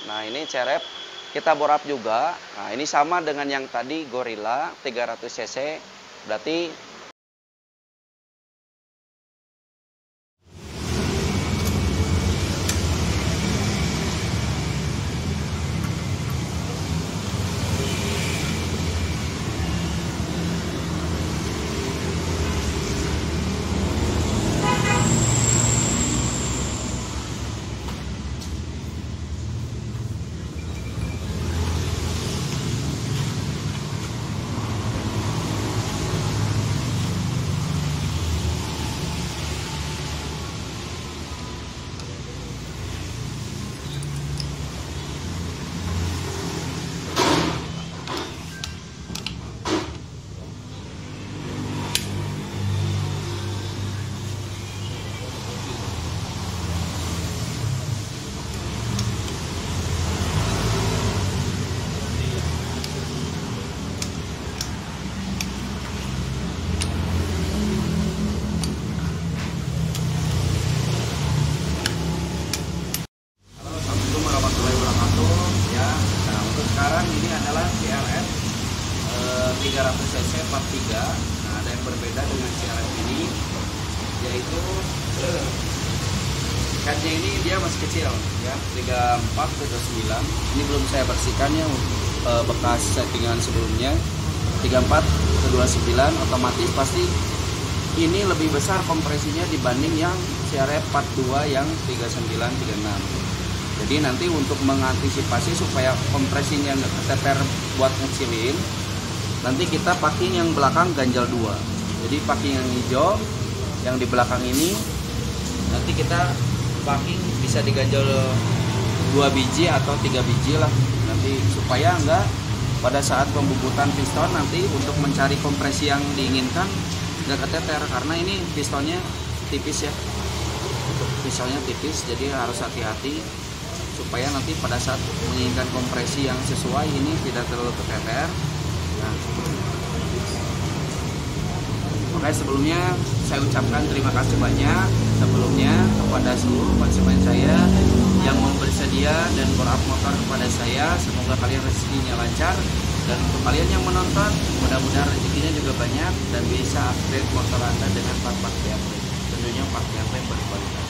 Nah, ini CRF kita bore up juga. Nah, ini sama dengan yang tadi Gorilla 300 cc. Berarti sekarang ini adalah CRF 300 cc 43. Nah, ada yang berbeda dengan CRF ini, yaitu headnya ini dia masih kecil ya, 34 ke 29. Ini belum saya bersihkan ya, bekas settingan sebelumnya. 34 ke 29 otomatis pasti ini lebih besar kompresinya dibanding yang CRF 42 yang 39 36. Jadi nanti untuk mengantisipasi supaya kompresinya nggak keteter buat ngecilin, nanti kita packing yang belakang ganjal 2. Jadi packing yang hijau yang di belakang ini nanti kita packing bisa diganjal 2 biji atau 3 biji lah, nanti supaya enggak pada saat pembubutan piston nanti untuk mencari kompresi yang diinginkan nggak keteter, karena ini pistonnya tipis ya, untuk pistonnya tipis, jadi harus hati-hati supaya nanti pada saat menginginkan kompresi yang sesuai ini tidak terlalu keteter. Nah, makanya sebelumnya saya ucapkan terima kasih banyak sebelumnya kepada seluruh konsumen saya yang mau bersedia dan bore up motor kepada saya. Semoga kalian rezekinya lancar, dan untuk kalian yang menonton mudah-mudahan rezekinya juga banyak dan bisa upgrade motor Anda dengan part-part Fairlane, tentunya part Fairlane berkualitas.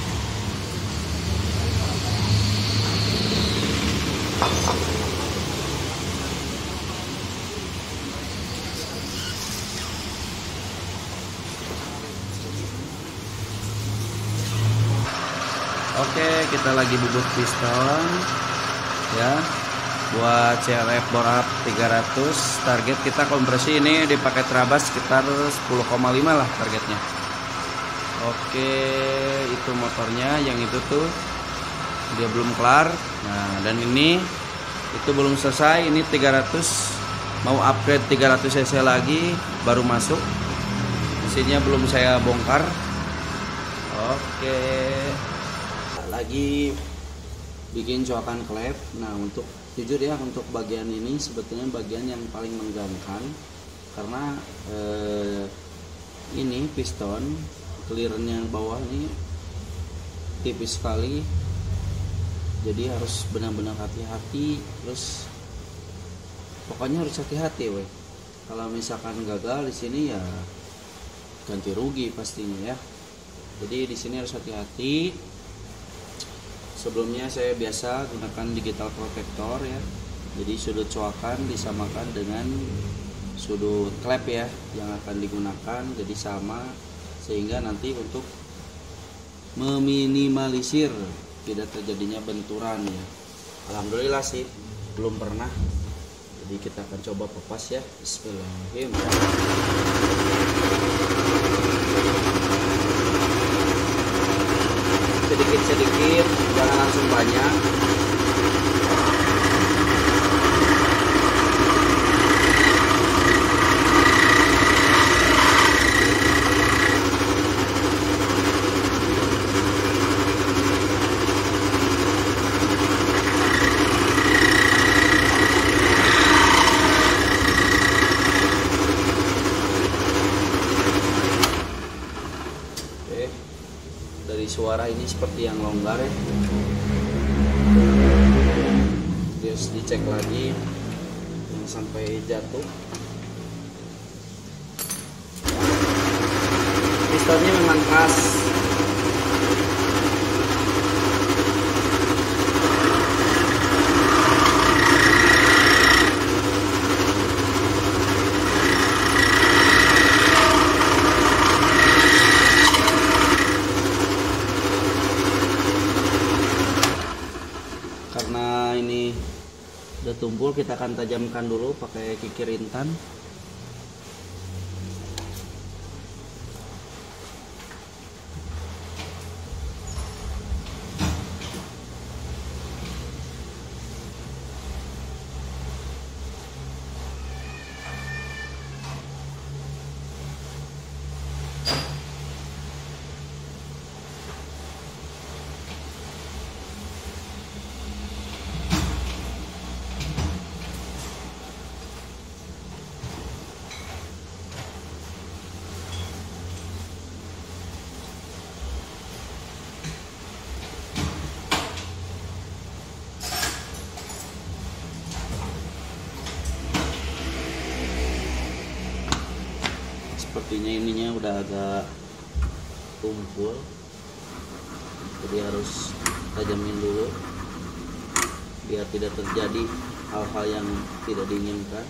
Oke, kita lagi bubut piston ya buat CRF bore up 300. Target kita kompresi ini dipakai Trabas sekitar 10,5 lah targetnya. Oke, itu motornya, yang itu tuh dia belum kelar. Nah, dan ini itu belum selesai, ini 300 mau upgrade 300 cc lagi baru masuk, mesinnya belum saya bongkar. Oke, lagi bikin coakan klep. Nah, untuk jujur ya, untuk bagian ini sebetulnya bagian yang paling mengganggu karena ini piston clearnya bawah ini tipis sekali, jadi harus benar-benar hati-hati. Terus pokoknya harus hati-hati weh. Kalau misalkan gagal di sini ya ganti rugi pastinya ya. Jadi di sini harus hati-hati. Sebelumnya saya biasa gunakan digital protector ya. Jadi sudut coakan disamakan dengan sudut klep ya yang akan digunakan, jadi sama, sehingga nanti untuk meminimalisir tidak terjadinya benturan ya. Alhamdulillah sih belum pernah. Jadi kita akan coba pepas ya. Bismillahirrahmanirrahim. Sedikit-sedikit, jangan langsung banyak. Dari suara ini seperti yang longgar ya. dicek lagi sampai jatuh. Pistonnya memang keras. Karena ini udah tumpul, kita akan tajamkan dulu pakai kikir intan. Sepertinya ininya udah agak tumpul, jadi harus tajamin dulu biar tidak terjadi hal-hal yang tidak diinginkan.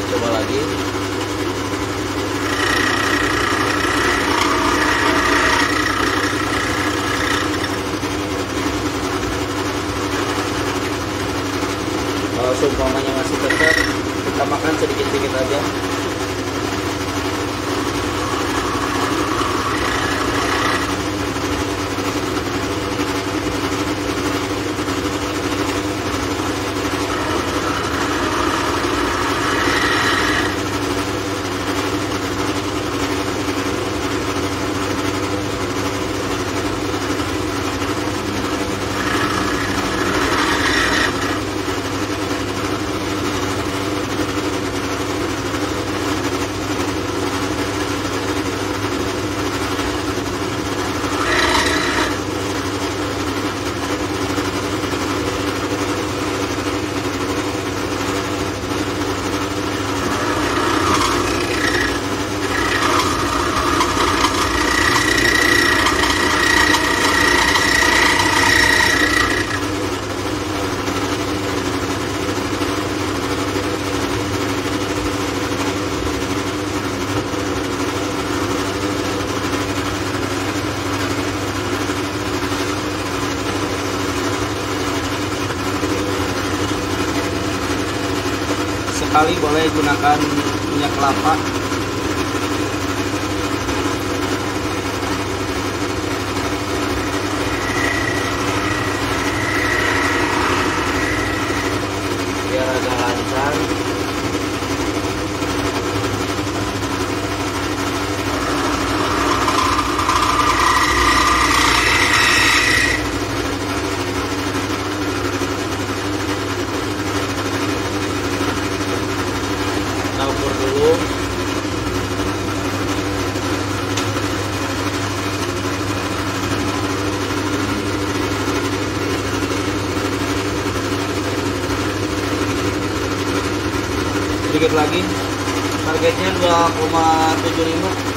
Coba lagi. Kalau seumpamanya masih tetap, kita makan sedikit-sedikit aja. Sekali boleh gunakan minyak kelapa. Biar agak lancar. Ukur dulu. Sedikit lagi. Targetnya 2,75.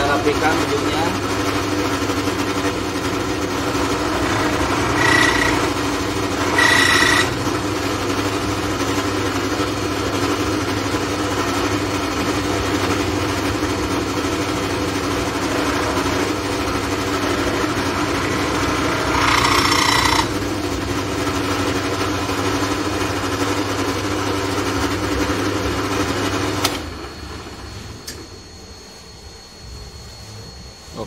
Rapikan ujungnya.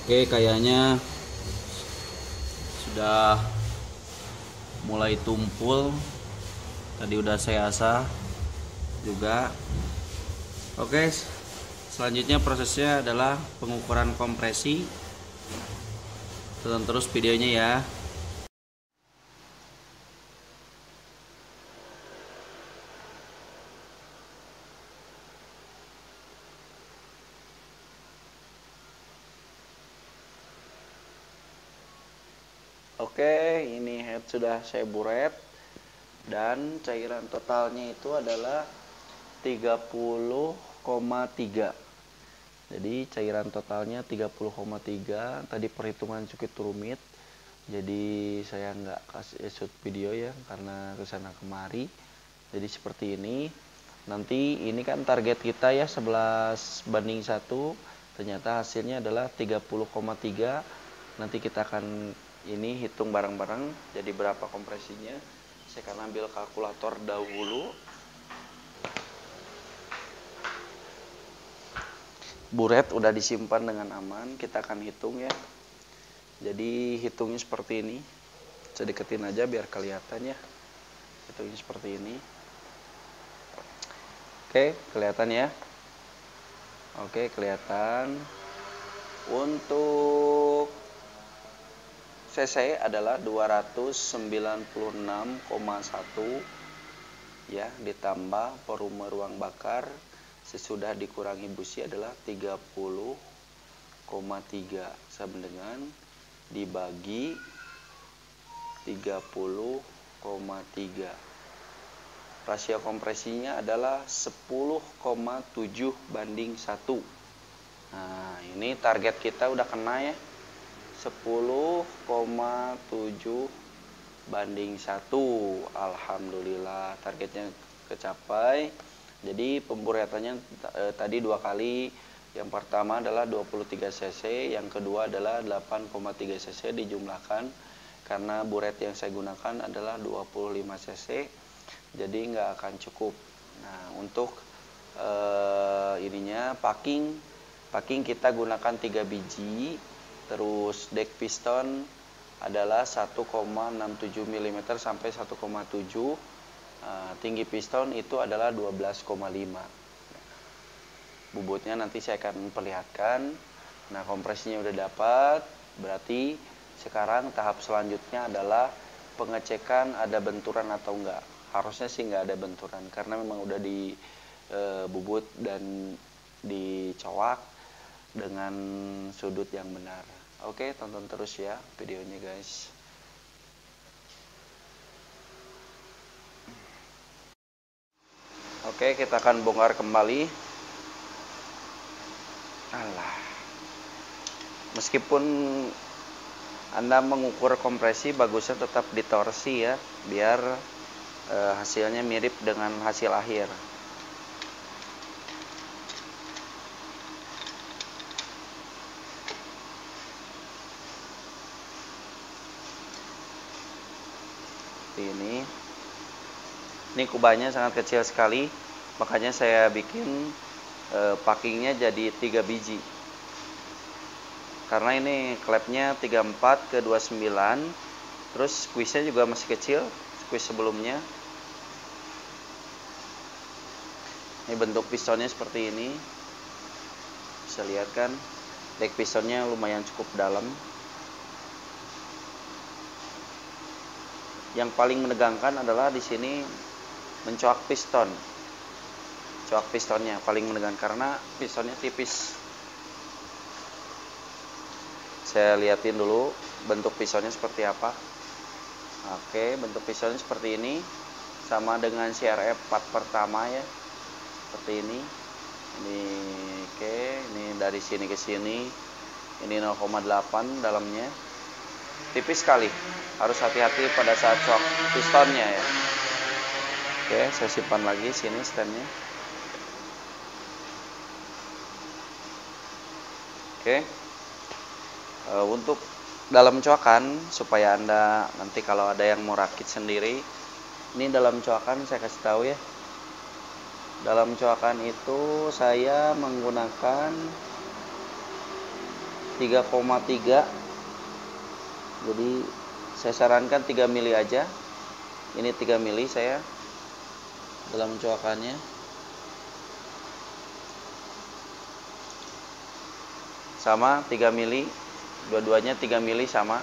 Oke, kayaknya sudah mulai tumpul. Tadi udah saya asah juga. Oke, selanjutnya prosesnya adalah pengukuran kompresi. Tonton terus videonya ya. Oke, ini head sudah saya buret dan cairan totalnya itu adalah 30,3. Jadi cairan totalnya 30,3. Tadi perhitungan cukup rumit. Jadi saya nggak kasih shoot video ya karena kesana kemari. Jadi seperti ini. Nanti ini kan target kita ya 11:1. Ternyata hasilnya adalah 30,3. Nanti kita akan ini hitung bareng-bareng jadi berapa kompresinya. Saya akan ambil kalkulator dahulu. Buret udah disimpan dengan aman, kita akan hitung ya. Jadi hitungnya seperti ini. Saya deketin aja biar kelihatan ya. Hitungnya seperti ini. Oke, kelihatan ya. Oke, kelihatan. Untuk CC adalah 296,1 ya, ditambah volume ruang bakar sesudah dikurangi busi adalah 30,3 sama dengan dibagi 30,3. Rasio kompresinya adalah 10,7:1. Nah, ini target kita udah kena ya. 10,7:1. Alhamdulillah targetnya kecapai. Jadi pemburetannya tadi 2 kali. Yang pertama adalah 23 cc, yang kedua adalah 8,3 cc dijumlahkan karena buret yang saya gunakan adalah 25 cc. Jadi nggak akan cukup. Nah, untuk ininya packing kita gunakan 3 biji. Terus deck piston adalah 1,67 mm sampai 1,7. Tinggi piston itu adalah 12,5. Bobotnya nanti saya akan perlihatkan. Nah, kompresinya udah dapat. Berarti sekarang tahap selanjutnya adalah pengecekan ada benturan atau enggak. Harusnya sih enggak ada benturan karena memang udah dibubut dan dicowak dengan sudut yang benar. Oke, tonton terus ya videonya guys. Oke, kita akan bongkar kembali. Alah. Meskipun Anda mengukur kompresi, bagusnya tetap ditorsi ya, biar hasilnya mirip dengan hasil akhir. Ini kubahnya sangat kecil sekali, makanya saya bikin packingnya jadi 3 biji. Karena ini klepnya 34/29, terus squeeze-nya juga masih kecil, squeeze sebelumnya. Ini bentuk pistonnya seperti ini, bisa lihat kan, deck pistonnya lumayan cukup dalam. Yang paling menegangkan adalah di sini mencoak piston. Coak pistonnya paling menegangkan karena pistonnya tipis. Saya liatin dulu bentuk pistonnya seperti apa. Oke, bentuk pistonnya seperti ini, sama dengan CRF part pertama ya, seperti ini. Oke, ini dari sini ke sini, ini 0,8 dalamnya, tipis sekali. Harus hati-hati pada saat coak pistonnya ya. Oke, saya simpan lagi sini standnya. Oke. Untuk dalam coakan, supaya Anda nanti kalau ada yang mau rakit sendiri, ini dalam coakan saya kasih tahu ya. Dalam coakan itu saya menggunakan 3,3. Jadi saya sarankan 3 mili aja. Ini 3 mili saya dalam coakannya. Sama 3 mili, dua-duanya 3 mili sama.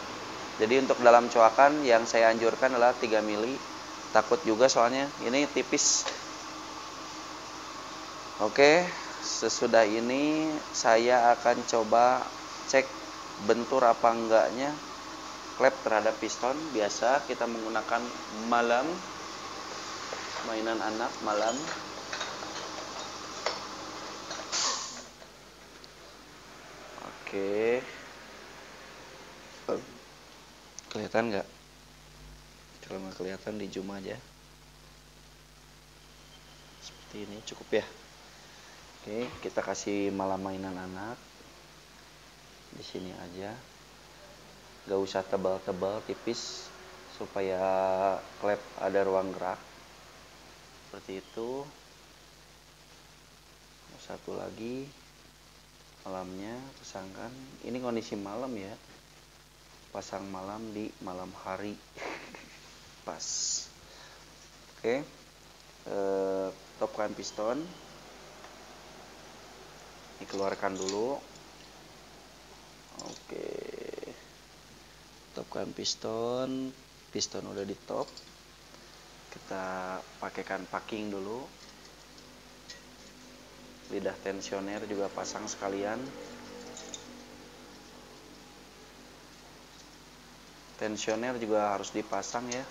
Jadi untuk dalam coakan yang saya anjurkan adalah 3 mili. Takut juga soalnya ini tipis. Oke, sesudah ini saya akan coba cek bentur apa enggaknya klep terhadap piston. Biasa kita menggunakan malam, mainan anak malam. Oke, kelihatan nggak? Kalau nggak kelihatan di zoom aja. Seperti ini cukup ya. Oke, kita kasih malam mainan anak di sini aja. Gak usah tebal-tebal, tipis supaya klep ada ruang gerak. Seperti itu. Satu lagi malamnya pasangkan. Ini kondisi malam ya. Pasang malam di malam hari. Pas. Oke. Topkan piston. Dikeluarkan dulu. Oke. Topkan piston. Piston udah di top. Kita pakaikan packing dulu. Lidah tensioner juga pasang sekalian. Tensioner juga harus dipasang ya.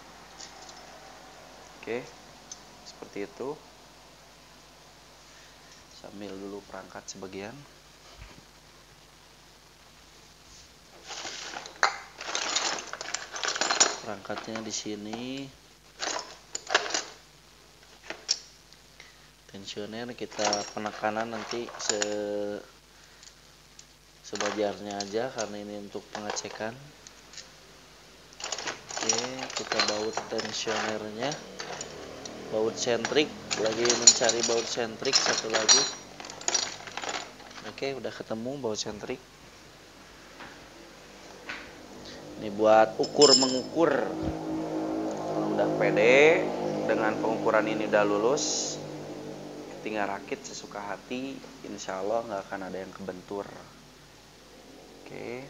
Oke. Seperti itu. Sambil dulu perangkat sebagian. Perangkatnya di sini. Tensioner kita penekanan nanti sebajarnya aja karena ini untuk pengecekan. Oke, kita baut tensionernya. Baut sentrik, lagi mencari baut sentrik satu lagi. Oke, udah ketemu baut sentrik. Ini buat mengukur. Kalau udah pede dengan pengukuran ini udah lulus, tinggal rakit sesuka hati. Insya Allah nggak akan ada yang kebentur. Oke,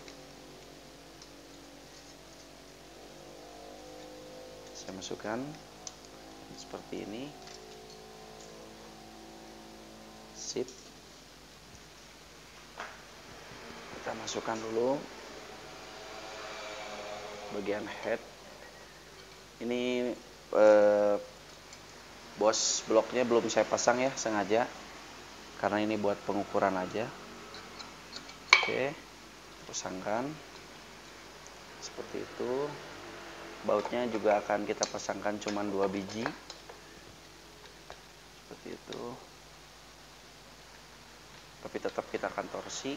saya masukkan seperti ini. Sip. Kita masukkan dulu bagian head. Ini bos bloknya belum saya pasang ya, sengaja karena ini buat pengukuran aja. Oke, pasangkan seperti itu. Bautnya juga akan kita pasangkan cuma 2 biji seperti itu, tapi tetap kita akan torsi.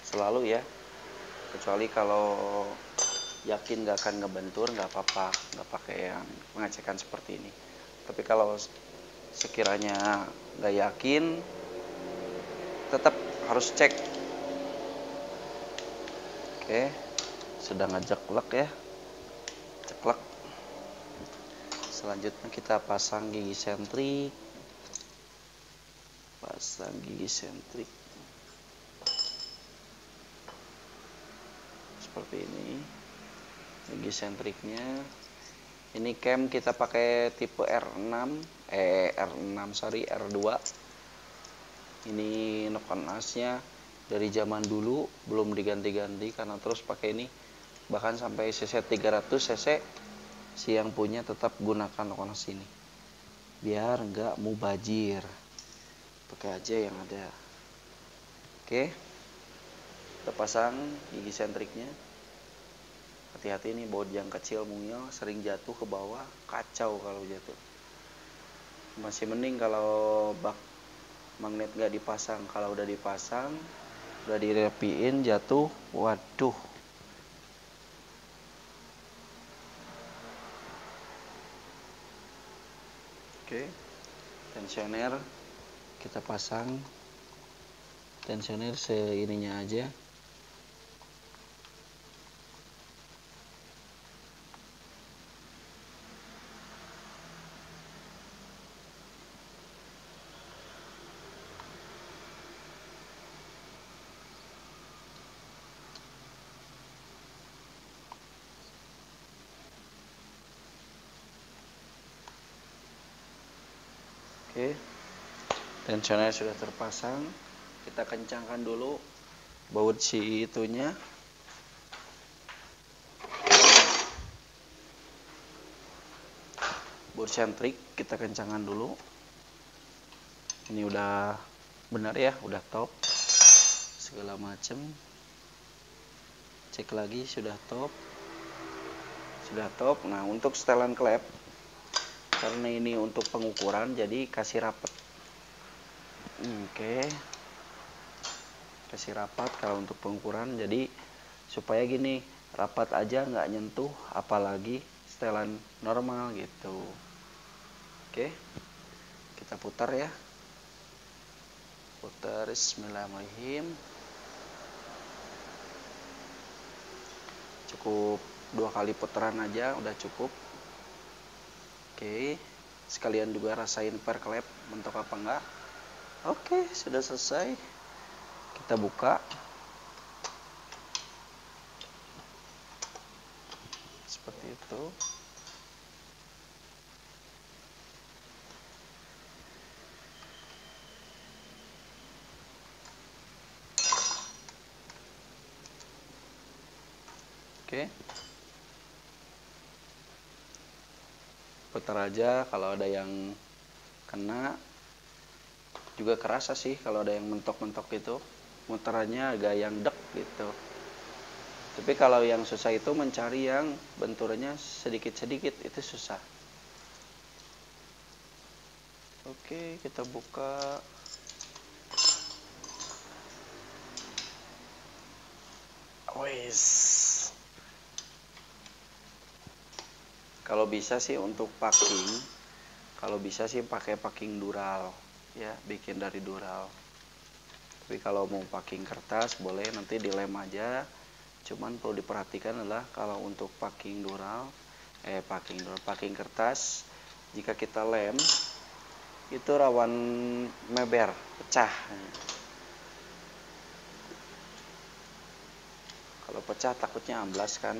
Selalu ya, kecuali kalau yakin nggak akan ngebentur, nggak apa-apa, nggak pakai yang pengecekan seperti ini. Tapi kalau sekiranya nggak yakin, tetap harus cek. Oke, sudah ngejeklek ya, ceklek. Selanjutnya kita pasang gigi sentrik. Pasang gigi sentrik seperti ini. Gigi sentriknya ini cam kita pakai tipe R2. Ini knock-on asnya dari zaman dulu belum diganti-ganti karena terus pakai ini, bahkan sampai cc 300 cc. Si yang punya tetap gunakan knock-on as ini biar nggak mubazir, pakai aja yang ada. Oke, kita pasang gigi sentriknya. Hati-hati nih, baut yang kecil mungil sering jatuh ke bawah, kacau kalau jatuh. Masih mending kalau bak magnet nggak dipasang. Kalau udah dipasang, udah dirapiin, jatuh, waduh, Oke, tensioner kita pasang, tensioner seininya aja. Oke, tensioner sudah terpasang. Kita kencangkan dulu baut si itunya. Baut sentrik kita kencangkan dulu. Ini udah benar ya, udah top. Segala macem. Cek lagi sudah top. Sudah top. Nah, untuk setelan klep, karena ini untuk pengukuran, jadi kasih rapat. Oke, kasih rapat kalau untuk pengukuran, jadi supaya gini, rapat aja nggak nyentuh, apalagi setelan normal gitu. Oke, kita putar ya, putar. Bismillahirrahmanirrahim. Cukup 2 kali putaran aja udah cukup. Oke, sekalian juga rasain per klep mentok apa enggak. Oke, sudah selesai. Kita buka. Seperti itu. Oke. Putar aja, kalau ada yang kena juga kerasa sih, kalau ada yang mentok-mentok gitu muterannya agak yang dek gitu. Tapi kalau yang susah itu mencari yang benturannya sedikit-sedikit, itu susah. Oke, kita buka. Wes. Kalau bisa sih untuk packing, kalau bisa sih pakai packing dural ya, bikin dari dural. Tapi kalau mau packing kertas boleh, nanti dilem aja. Cuman perlu diperhatikan adalah kalau untuk packing dural, packing kertas, jika kita lem itu rawan meber, pecah. Kalau pecah takutnya amblas kan.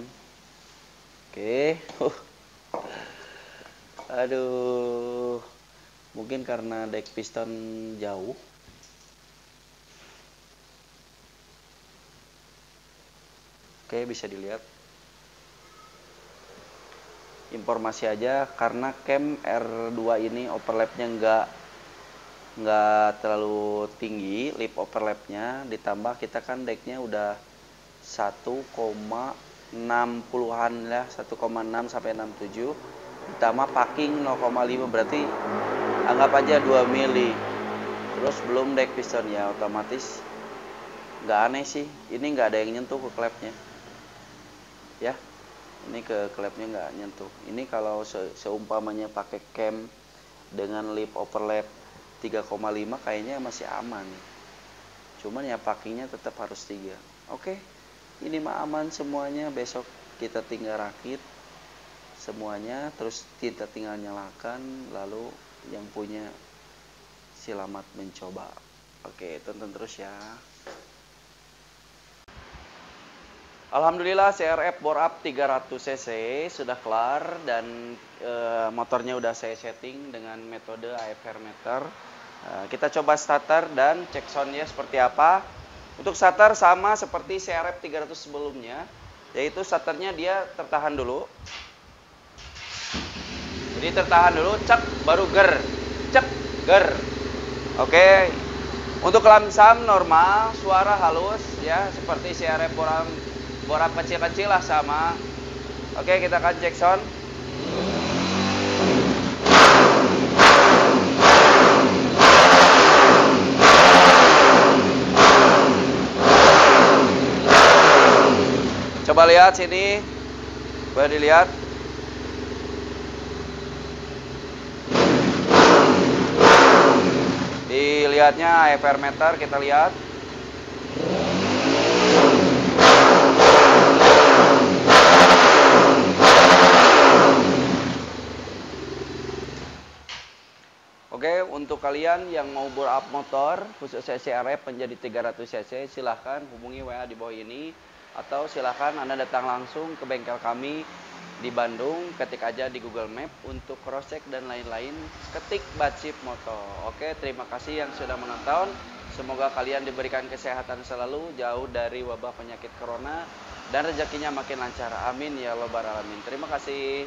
Oke. Aduh, mungkin karena dek piston jauh. Oke, bisa dilihat. Informasi aja, karena cam R2 ini overlapnya nggak terlalu tinggi, lip overlapnya, ditambah kita kan deknya udah 1,60-an ya, 1,6 sampai 67, ditambah packing 0,5, berarti anggap aja 2 mili. Terus belum dek piston ya, otomatis nggak aneh sih, ini nggak ada yang nyentuh ke klepnya ya, ini ke klepnya nggak nyentuh. Ini kalau seumpamanya pakai cam dengan lip overlap 3,5 kayaknya masih aman, cuman ya packingnya tetap harus 3. Oke, ini mah aman semuanya. Besok kita tinggal rakit semuanya, terus kita tinggal nyalakan, lalu yang punya selamat mencoba. Oke, tonton terus ya. Alhamdulillah CRF bore up 300 cc sudah kelar, dan motornya udah saya setting dengan metode AFR meter. Kita coba starter dan cek soundnya seperti apa. Untuk starter sama seperti CRF 300 sebelumnya, yaitu starternya dia tertahan dulu. Jadi tertahan dulu, cek, baru ger, cek, ger. Oke. Untuk lamsam normal, suara halus ya, seperti CRF borak kecil-kecil lah sama. Oke, kita akan cek sound. Coba lihat sini, boleh dilihat. lihatnya AFR meter, kita lihat. Oke, untuk kalian yang mau bore up motor khusus cc RF menjadi 300 cc, silahkan hubungi WA di bawah ini, atau silahkan Anda datang langsung ke bengkel kami di Bandung, ketik aja di Google Map untuk cross check dan lain-lain, ketik Batship Motor. Oke, terima kasih yang sudah menonton. Semoga kalian diberikan kesehatan selalu, jauh dari wabah penyakit corona, dan rezekinya makin lancar. Amin ya robbal alamin. Terima kasih.